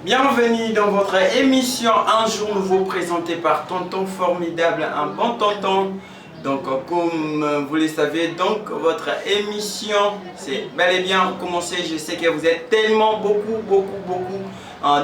Bienvenue dans votre émission Un jour nouveau présentée par Tonton Formidable, un bon tonton. Donc comme vous le savez, donc votre émission c'est bel et bien commencé. Je sais que vous êtes tellement beaucoup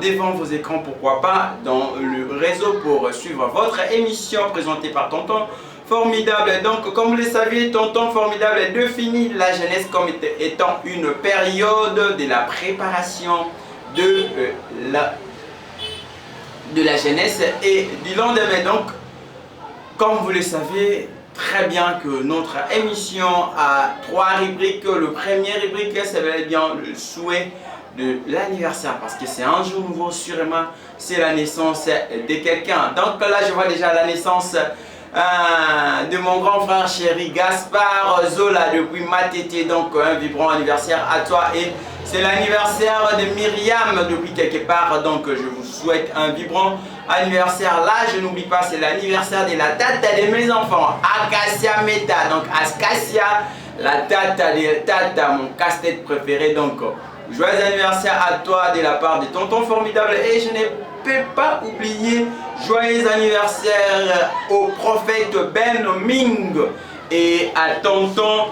devant vos écrans, pourquoi pas dans le réseau pour suivre votre émission présentée par Tonton Formidable. Donc comme vous le savez, Tonton Formidable définit la jeunesse comme étant une période de la préparation de la jeunesse et du lendemain. Donc comme vous le savez très bien que notre émission a trois rubriques. Le premier rubrique c'est bien le souhait de l'anniversaire, parce que c'est un jour nouveau, sûrement c'est la naissance de quelqu'un. Donc là je vois déjà la naissance de mon grand frère chéri Gaspard Zola depuis Matete. Donc un vibrant anniversaire à toi, et c'est l'anniversaire de Myriam depuis quelque part. Donc je vous souhaite un vibrant anniversaire. Là je n'oublie pas, c'est l'anniversaire de la tata de mes enfants, Acacia Meta. Donc Acacia, la tata de tata, mon casse-tête préféré. Donc joyeux anniversaire à toi de la part de Tonton Formidable. Et je ne peux pas oublier joyeux anniversaire au prophète Ben Ming et à Tonton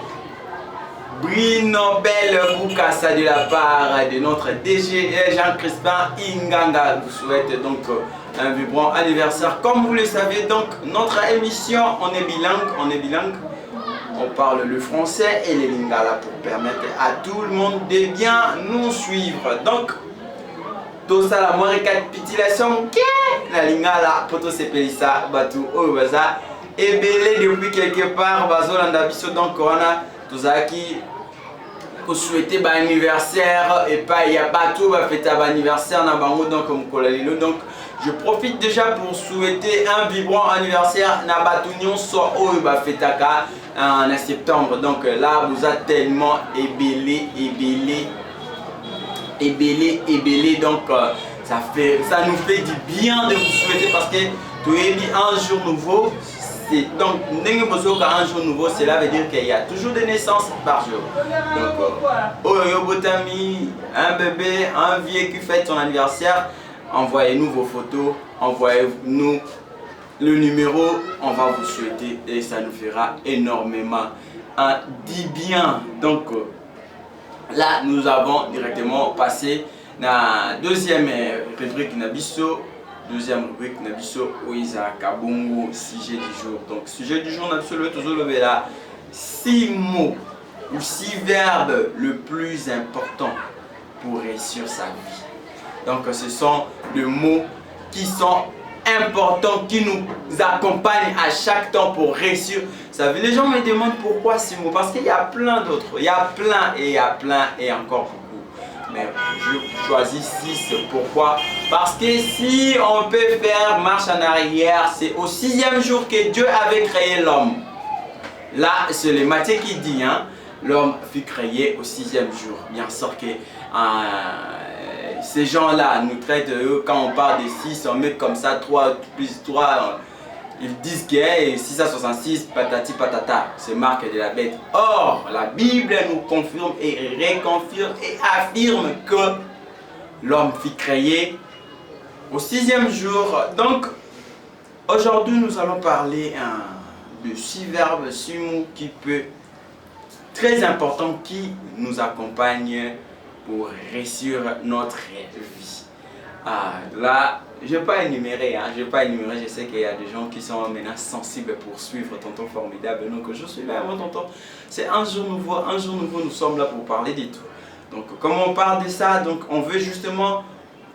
Bruno Bel Boukassa de la part de notre DG Jean-Crispin Inganga. Je vous souhaite donc un vibrant anniversaire. Comme vous le savez, donc notre émission, on est bilingue. On parle le français et les lingala pour permettre à tout le monde de bien nous suivre. Donc, tout ça, la moins récapitulation, la lingala, poto sepelisa, batou, obaza, et belé depuis quelque part, bazo landabiso, donc on a tout ça qui souhaiter bon anniversaire, et pas il y a pas tout, va fêter bon anniversaire, na bango, donc comme kolalilo. Donc, je profite déjà pour souhaiter un vibrant anniversaire na batunion soit au fêtaka en septembre. Donc là vous êtes tellement ébélé. Donc ça nous fait du bien de vous souhaiter, parce que tu es mis un jour nouveau. Donc un jour nouveau, cela veut dire qu'il y a toujours des naissances par jour. Donc un bébé, un vieux qui fête son anniversaire, envoyez-nous vos photos, envoyez-nous le numéro, on va vous souhaiter et ça nous fera énormément du bien. Donc là nous avons directement passé la deuxième rubrique Nabiso. Deuxième rubrique Nabiso Oiza Kabongo, sujet du jour. Donc sujet du jour Nabiso le Tozolo là 6 mots ou 6 verbes le plus important pour réussir sa vie. Donc ce sont des mots qui sont importants, qui nous accompagnent à chaque temps pour réussir sa vie. Les gens me demandent pourquoi 6 mots, parce qu'il y a plein d'autres, il y a plein et encore beaucoup. Mais je choisis 6. Pourquoi? Parce que si on peut faire marche en arrière, c'est au 6e jour que Dieu avait créé l'homme. Là, c'est le Matthieu qui dit, hein, l'homme fut créé au 6e jour. Bien sûr que ces gens-là nous traitent, quand on parle de 6, on met comme ça 3 plus 3. Ils disent que 666, patati patata, c'est marque de la bête. Or, la Bible nous confirme et réconfirme et affirme que l'homme fut créé au 6e jour. Donc, aujourd'hui, nous allons parler de 6 verbes, 6 mots qui peuvent très importants, qui nous accompagnent pour réussir notre vie. Là, je ne vais pas énumérer, je sais qu'il y a des gens qui sont maintenant sensibles pour suivre Tonton Formidable. Donc je suis là, mon tonton. C'est un jour nouveau, nous sommes là pour parler de tout. Donc comme on parle de ça, donc on veut justement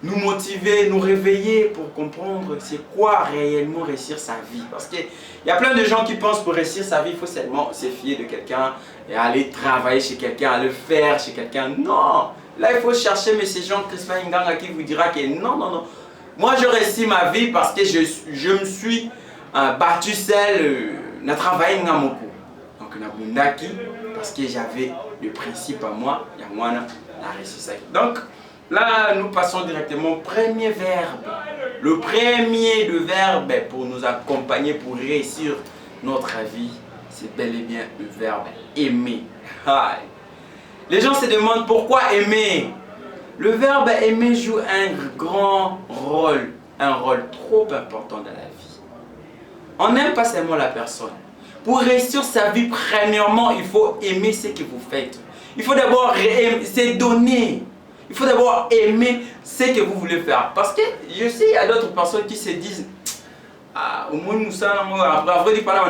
nous motiver, nous réveiller pour comprendre c'est quoi réellement réussir sa vie. Parce qu'il y a plein de gens qui pensent pour réussir sa vie, il faut seulement se fier de quelqu'un et aller travailler chez quelqu'un, aller faire chez quelqu'un. Non! Là, il faut chercher M. Jean-Crispin Inganga qui vous dira que non. Moi, je réussis ma vie parce que je me suis battu seul, na travaillé na moko. Donc, na bundaki parce que j'avais le principe à moi, il y a moi na réussi ça. Donc, là, nous passons directement au premier verbe. Le premier de verbe pour nous accompagner, pour réussir notre vie, c'est bel et bien le verbe aimer. Les gens se demandent pourquoi aimer. Le verbe aimer joue un grand rôle, un rôle trop important dans la vie. On n'aime pas seulement la personne. Pour réussir sa vie, premièrement, il faut aimer ce que vous faites. Il faut d'abord se donner. Il faut d'abord aimer ce que vous voulez faire. Parce que je sais, il y a d'autres personnes qui se disent ah, au moins nous sommes après dire par là,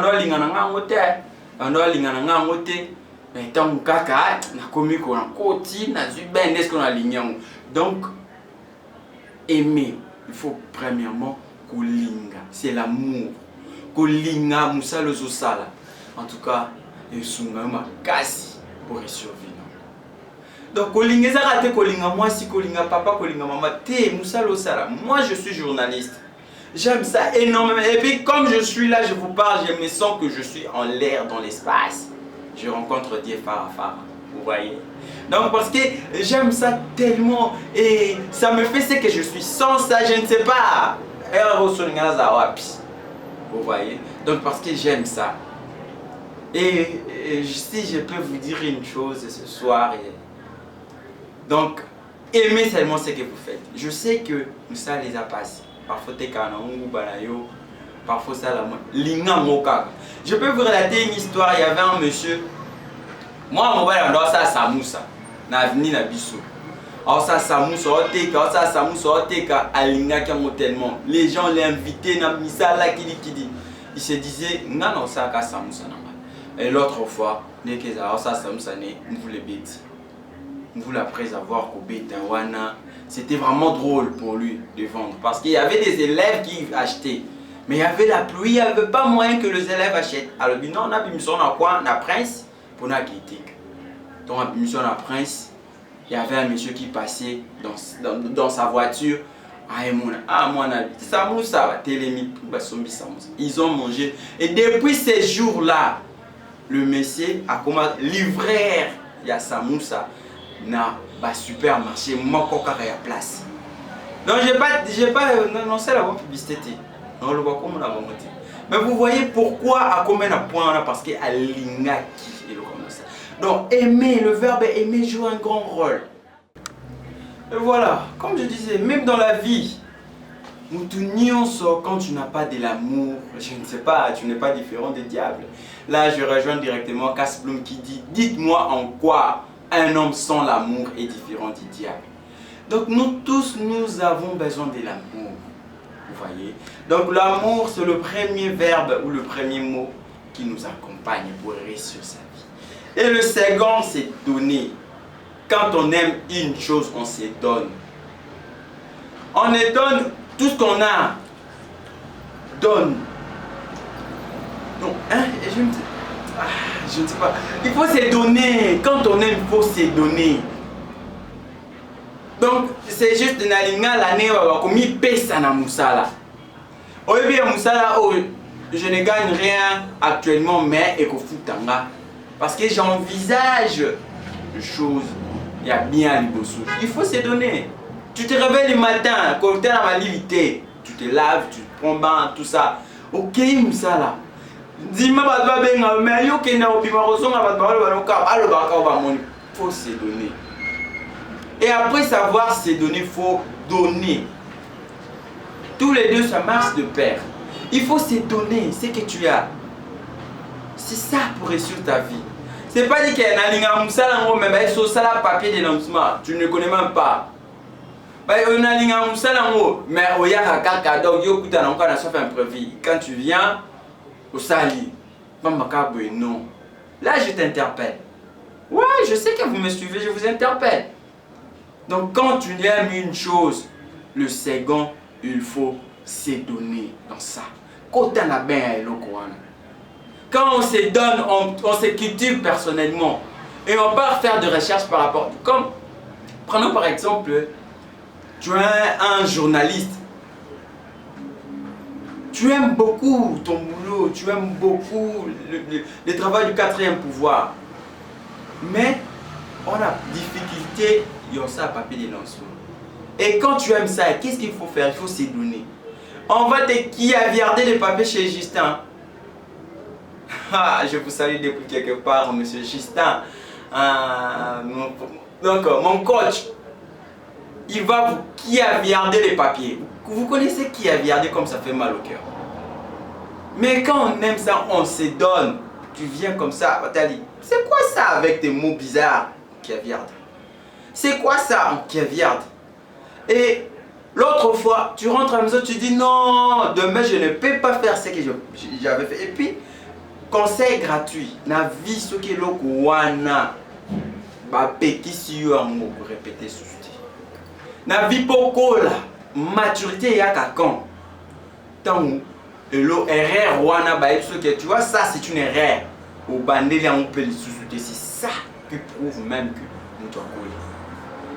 on doit mais tant kaka na komi ko na koti na zubende est-ce qu'on a ligné. Donc aimer, il faut premièrement kolinga, c'est l'amour. Kolinga musalo zosala. En tout cas, esunga makasi pour survivre. Donc kolinga ça raté kolinga moi si kolinga papa kolinga maman té musalo sala. Moi je suis journaliste. J'aime ça énormément. Et puis comme je suis là, je vous parle, je me sens que je suis en l'air, dans l'espace. Je rencontre Dieu phare à phare. Vous voyez? Donc parce que j'aime ça tellement et ça me fait ce que je suis. Sans ça, je ne sais pas. Vous voyez? Donc parce que j'aime ça. Et si je peux vous dire une chose ce soir. Donc, aimez seulement ce que vous faites. Je sais que ça les a passés. Parfois, parfois ça la linga moka. Je peux vous relater une histoire. Il y avait un monsieur. Moi, mon père, on ça samoussa. Na avenue na biso. Alors ça samoussa oteka, ça samoussa oteka alinga kiango tellement. Les gens l'invitaient na misala kidi. Il se disait nga na ça ka samoussa na. Et l'autre fois, dès que ça samoussa ne vous les bêtes. Vous après avoir coupé Tawana, c'était vraiment drôle pour lui de vendre parce qu'il y avait des élèves qui achetaient. Mais il y avait la pluie, il n'y avait pas moyen que les élèves achètent. Alors, non, on a mis son à quoi? On a prince pour la critique. Donc, on a mis son à prince. Il y avait un monsieur qui passait dans sa voiture. Ils ont mangé. Et depuis ces jours-là, le monsieur a commencé livrer. Il y a Samoussa. Na ba supermarché moko kaka ya place. Non, j'ai pas annoncé la bonne publicité. Non, le voit comme la bonne. Mais vous voyez pourquoi à combien de points on a parce que à l'ingaki et le comme ça. Donc aimer, le verbe aimer joue un grand rôle. Et voilà, comme je disais, même dans la vie, nous tenions quand tu n'as pas de l'amour, je ne sais pas, tu n'es pas différent des diables. Là, je rejoins directement Casplum qui dit, dites-moi en quoi un homme sans l'amour est différent du diable. Donc nous tous, nous avons besoin de l'amour. Vous voyez? Donc l'amour, c'est le premier verbe ou le premier mot qui nous accompagne pour réussir sa vie. Et le second, c'est donner. Quand on aime une chose, on se donne. On se donne tout ce qu'on a. Donne. Donc, hein, je ne sais pas. Il faut se donner. Quand on aime, il faut se donner. Donc, c'est juste une aligna l'année comme il pèse à Moussala. Au bien Moussala, je ne gagne rien actuellement, mais il faut foutre. Parce que j'envisage des choses. Il y a bien les bossous. Il faut se donner. Tu te réveilles le matin, quand tu es dans ma limité, tu te laves, tu te prends bain, tout ça. Ok, Moussala. Dis-moi, mais il faut se donner. Et après savoir se donner, il faut donner. Tous les deux, ça marche de pair. Il faut se donner ce que tu as. C'est ça pour réussir ta vie. C'est pas dit qu'il y a un mais ça papier de lancement. Tu ne connais même pas. Mais quand tu viens au sali, non. Là, je t'interpelle. Ouais, je sais que vous me suivez, je vous interpelle. Donc, quand tu aimes une chose, le second, il faut se donner dans ça. Quand on se donne, on se cultive personnellement. Et on part faire des recherches par rapport. Comme, prenons par exemple, tu es un journaliste. Tu aimes beaucoup ton boulot, tu aimes beaucoup le travail du quatrième pouvoir. Mais on a difficulté, il y a ça à papier de lancement. Et quand tu aimes ça, qu'est-ce qu'il faut faire? Il faut se donner. On va te caviarder les papiers chez Justin. Ah, je vous salue depuis quelque part, monsieur Justin. Donc, mon coach. il va vous caviarder les papiers. Vous connaissez caviarder comme ça fait mal au cœur. Mais quand on aime ça, on se donne. Tu viens comme ça, on t'a dit, c'est quoi ça avec tes mots bizarres? Caviarde. C'est quoi ça en caviarde? Et l'autre fois, tu rentres à la maison, tu dis non, demain je ne peux pas faire ce que j'avais fait. Et puis, conseil gratuit, na vie ce qui est le wana, ba petit si yo amour répéter sous. Na vie poko la maturité ya kakon. Tant le erreur wana ba ce que tu vois ça c'est une erreur. Au bandeli on peut le sous-souter, c'est ça qui prouve même que nous doit couler.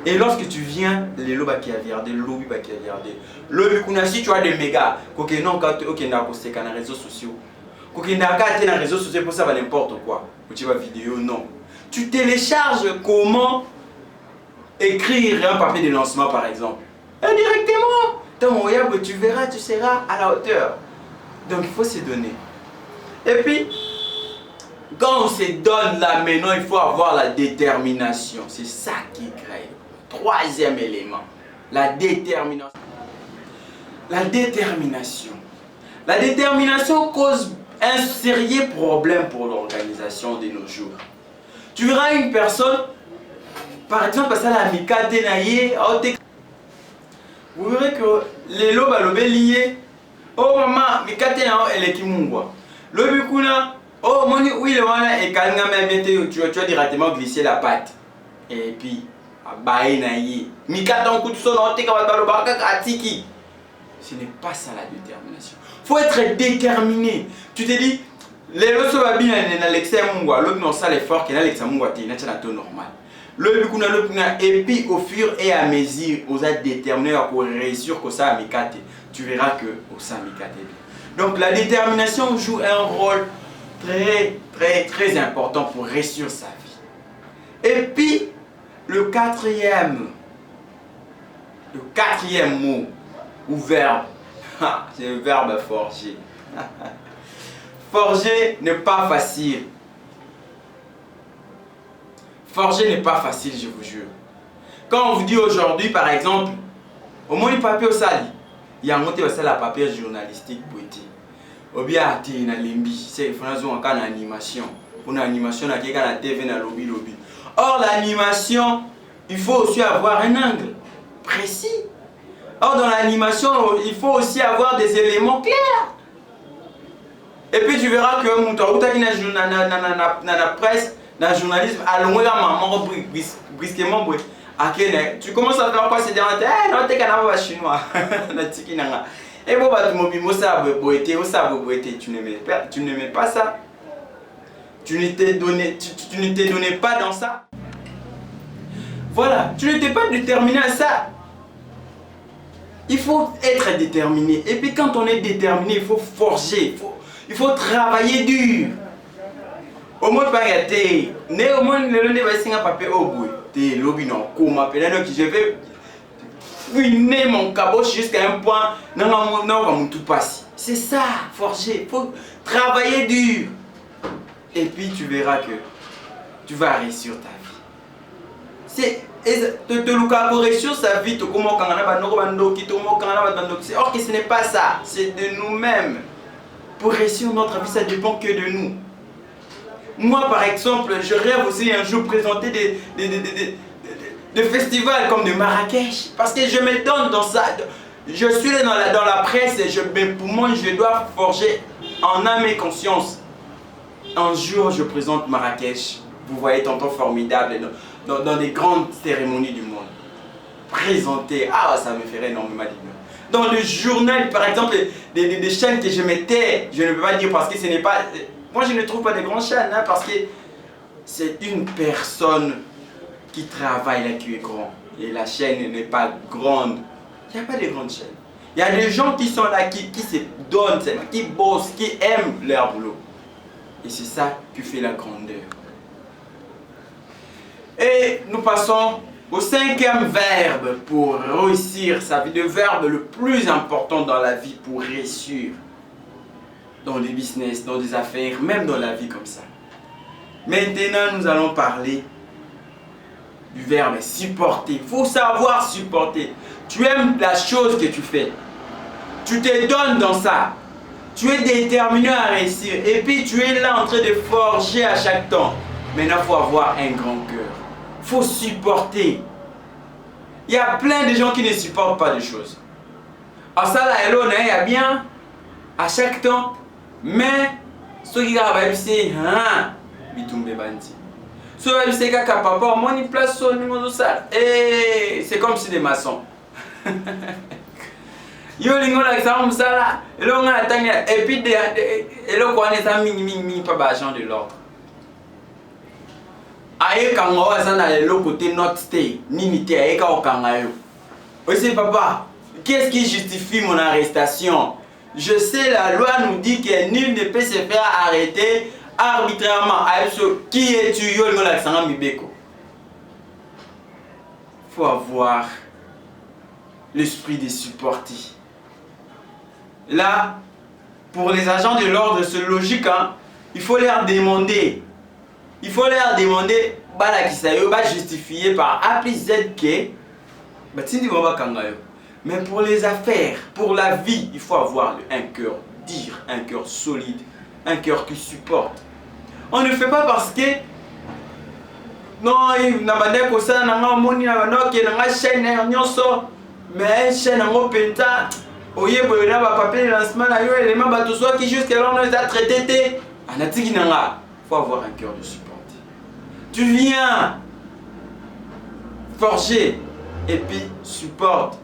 Et lorsque tu viens, les lobes qui a regardé, le lobby qui a regardé, le si tu as des mégas, ok non quand ok n'a posté dans les réseaux sociaux, ok n'a pas été dans les réseaux sociaux pour ça va n'importe quoi, ou tu vas vidéo non, tu télécharges comment écrire un papier de lancement par exemple, indirectement, dans web tu verras, tu seras à la hauteur. Donc il faut se donner. Et puis quand on se donne là maintenant, il faut avoir la détermination. C'est ça qui est grave. Troisième élément, la détermination. La détermination. La détermination cause un sérieux problème pour l'organisation de nos jours. Tu verras une personne, par exemple, ça la mikate naïe, vous verrez que les lobes à l'obé lié. Oh maman, mikate naïe, elle est qui mungwa. L'obé kuna. Oh, moni, oui, le wana et quand tu as directement glissé la pâte. Et puis, abaye naïe. Mikata coup de son, ce n'est pas ça la détermination. Il faut être déterminé. Tu te dis, les lots va bien dans l'excès mungwa, l'autre non ça l'effort qui est dans l'excès mungwa, tu es normal. Et puis, au fur et à mesure, vous êtes déterminé pour réussir que ça mikate. Tu verras que ça mikate. Donc, la détermination joue un rôle très important pour réussir sa vie. Et puis, le quatrième mot ou verbe, c'est le verbe forger. Forger n'est pas facile. Forger n'est pas facile, je vous jure. Quand on vous dit aujourd'hui, par exemple, au moins le papier au sali, il y a monté aussi la papier journalistique beauté. Ou bien na limbi, c'est en cas d'animation. Pour une animation, il y a la TV na lobby. Or l'animation, il faut aussi avoir un angle précis. Or dans l'animation, il faut aussi avoir des éléments clairs. Et puis tu verras que mon la presse, dans le journalisme, à loin maman brusquement tu commences à faire quoi c'est derrière non t'es canard chinois et bon bah tu n'aimais pas ça, tu ne t'es donné pas dans ça, voilà, tu n'étais pas déterminé à ça. Il faut être déterminé. Et puis quand on est déterminé, il faut forger, il faut travailler dur. Au moins pas gâter, mais au moins le ne va signer un papier au bout. T'es lobby non, comment peut-être que je vais finir mon caboche jusqu'à un point, non, tout passe. C'est ça, forger, il faut travailler dur. Et puis tu verras que tu vas réussir ta vie. C'est te réussir sa vie, or que ce n'est pas ça, c'est de nous-mêmes. Pour réussir notre vie, ça dépend que de nous. Moi, par exemple, je rêve aussi un jour présenter des festivals comme de Marrakech. Parce que je me donne dans ça. Je suis dans la presse et pour moi, je dois forger en âme et conscience. Un jour, je présente Marrakech. Vous voyez, tonton formidable dans des grandes cérémonies du monde. Présenter, ça me ferait énormément de bien. Dans le journal, par exemple, des chaînes que je mettais, je ne peux pas dire parce que ce n'est pas... Moi, je ne trouve pas de grandes chaînes, parce que c'est une personne qui travaille là qui est grand. Et la chaîne n'est pas grande. Il n'y a pas de grandes chaînes. Il y a des gens qui sont là, qui se donnent, qui bossent, qui aiment leur boulot. Et c'est ça qui fait la grandeur. Et nous passons au cinquième verbe pour réussir sa vie. Le verbe le plus important dans la vie pour réussir. Dans les business, dans des affaires, même dans la vie comme ça. Maintenant, nous allons parler du verbe supporter. Il faut savoir supporter. Tu aimes la chose que tu fais. Tu te donnes dans ça. Tu es déterminé à réussir. Et puis tu es là en train de forger à chaque temps. Maintenant, il faut avoir un grand cœur. Il faut supporter. Il y a plein de gens qui ne supportent pas de choses. À ça, là, il y a bien à chaque temps. Mais, ce qui va c'est c'est comme si des maçons. Yo lingo la exam sala, et puis et le quoi n'est pas mini pas agent de l'ordre. Aïe quand on va dans le côté not stay, ni aïe quand on yo. Oui papa, qu'est-ce qui justifie mon arrestation? Je sais la loi nous dit que nul ne peut se faire arrêter arbitrairement. Qui es-tu yo lingo la exam mibeko? Faut avoir l'esprit de supporter. Là, pour les agents de l'ordre, c'est logique, hein? Il faut leur demander. Il faut leur demander, justifier par A plus Z que, mais pour les affaires, pour la vie, il faut avoir un cœur dur, un cœur solide, un cœur qui supporte. On ne fait pas parce que non, il n'a pas dit que ça, n'a pas moni, n'a pas dit que n'a chaîne, mais chaîne en penta. Oye, boye na ba papier lancement na yo élément ba tout soit qui jusqu'à là on les a traités. Anatiki nanga, faut avoir un cœur de supporter. Tu viens forger et puis supporte.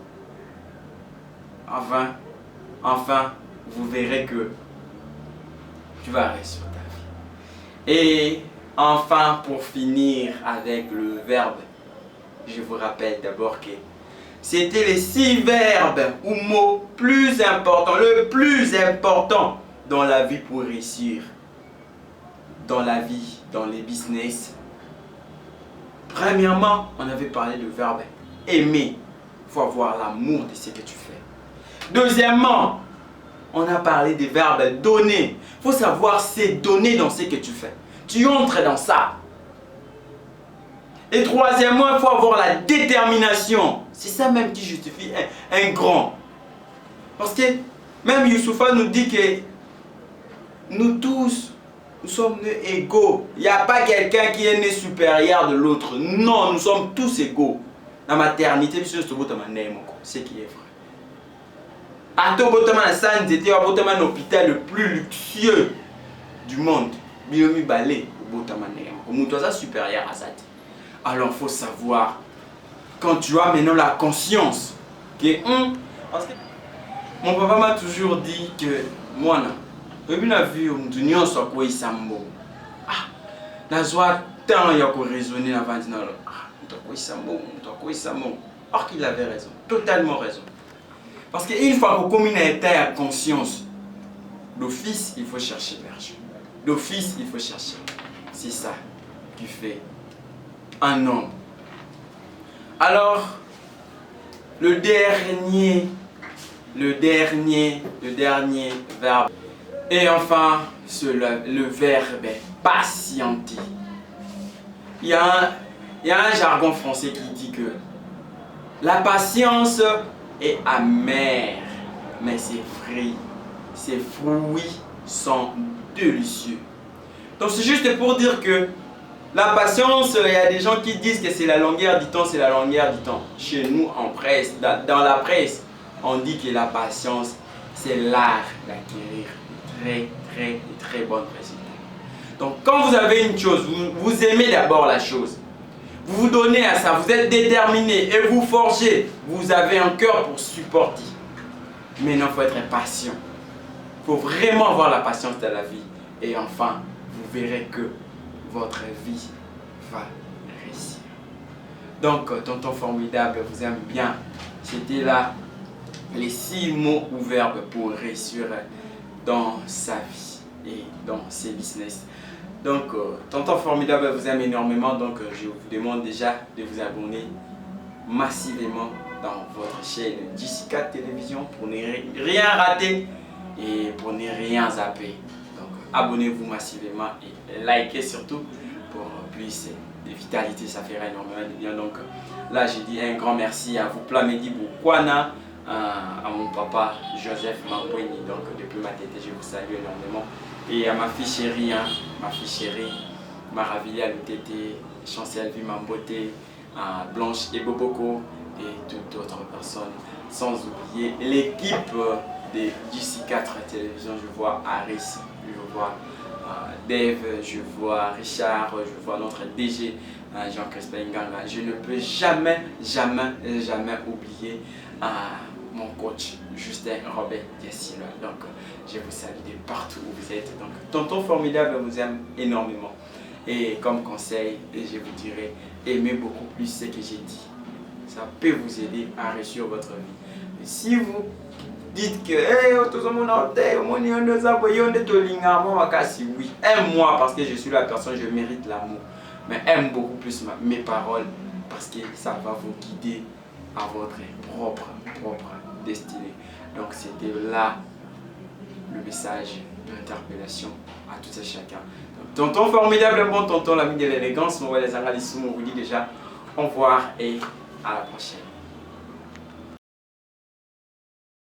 Enfin, vous verrez que tu vas réussir ta vie. Et enfin, pour finir avec le verbe, je vous rappelle d'abord que c'était les 6 verbes ou mots plus importants, le plus important dans la vie pour réussir. Dans la vie, dans les business. Premièrement, on avait parlé du verbe aimer. Il faut avoir l'amour de ce que tu fais. Deuxièmement, on a parlé des verbes donner. Il faut savoir se donner dans ce que tu fais. Tu entres dans ça. Et troisièmement, il faut avoir la détermination. C'est ça même qui justifie un grand. Parce que même Youssoufa nous dit que nous tous, nous sommes nés égaux. Il n'y a pas quelqu'un qui est né supérieur de l'autre. Non, nous sommes tous égaux. La maternité, c'est ce qui est vrai. À tout c'était un hôpital le plus luxueux du monde. Biomi Balé, au supérieur à ça. Alors il faut savoir, quand tu as maintenant la conscience, que parce que mon papa m'a toujours dit que moi, je vu l'union soit quoi sambo. Ah, la joie tant il y a qu'on raisonner avant de dire or qu'il avait raison, totalement raison. Parce qu'une fois qu'on commune à état à conscience, l'office il faut chercher l'argent. L'office il faut chercher. C'est ça qui fait un homme. Alors, le dernier verbe. Et enfin, le verbe patienter. Il y a un jargon français qui dit que la patience est amère, mais ses fruits sont délicieux. Donc c'est juste pour dire que la patience, il y a des gens qui disent que c'est la longueur du temps, c'est la longueur du temps. Chez nous, en presse, dans la presse, on dit que la patience, c'est l'art d'acquérir de très bonnes résultats. Donc quand vous avez une chose, vous aimez d'abord la chose. Vous vous donnez à ça, vous êtes déterminé et vous forgez. Vous avez un cœur pour supporter. Maintenant, il faut être patient. Il faut vraiment avoir la patience dans la vie. Et enfin, vous verrez que votre vie va réussir. Donc, tonton formidable vous aime bien. C'était là les 6 mots ou verbes pour réussir dans sa vie et dans ses business. Donc, tonton formidable vous aime énormément. Donc, je vous demande déjà de vous abonner massivement dans votre chaîne Jessica Télévision pour ne rien rater et pour ne rien zapper. Donc, abonnez-vous massivement et likez surtout pour plus de vitalité, ça ferait énormément de bien. Donc là, j'ai dit un grand merci à vous, Plamedi Boukwana, à mon papa Joseph Mambouini, donc depuis ma tête, je vous salue énormément. Et à ma fille chérie, Maravilia Lutete, Chancel Vimambote, Blanche Eboboko et toutes autres personnes. Sans oublier l'équipe de JC4 Télévision. Je vois Aris, je vois Dave, je vois Richard, je vois notre DG Jean-Crispin Nganga. Je ne peux jamais oublier mon coach Justin Robert Diassilo. Donc je vous salue de partout où vous êtes. Donc Tonton Formidable vous aime énormément. Et comme conseil, je vous dirais, aimez beaucoup plus ce que j'ai dit. Ça peut vous aider à réussir votre vie. Mais si vous dites que oui, aime-moi parce que je suis la personne, je mérite l'amour. Mais aime beaucoup plus mes paroles parce que ça va vous guider à votre propre destinée. Donc c'était là le message d'interpellation à tout et chacun. Donc, tonton formidable, bon tonton, l'ami de l'élégance, on va les analyser, on vous dit déjà au revoir et à la prochaine.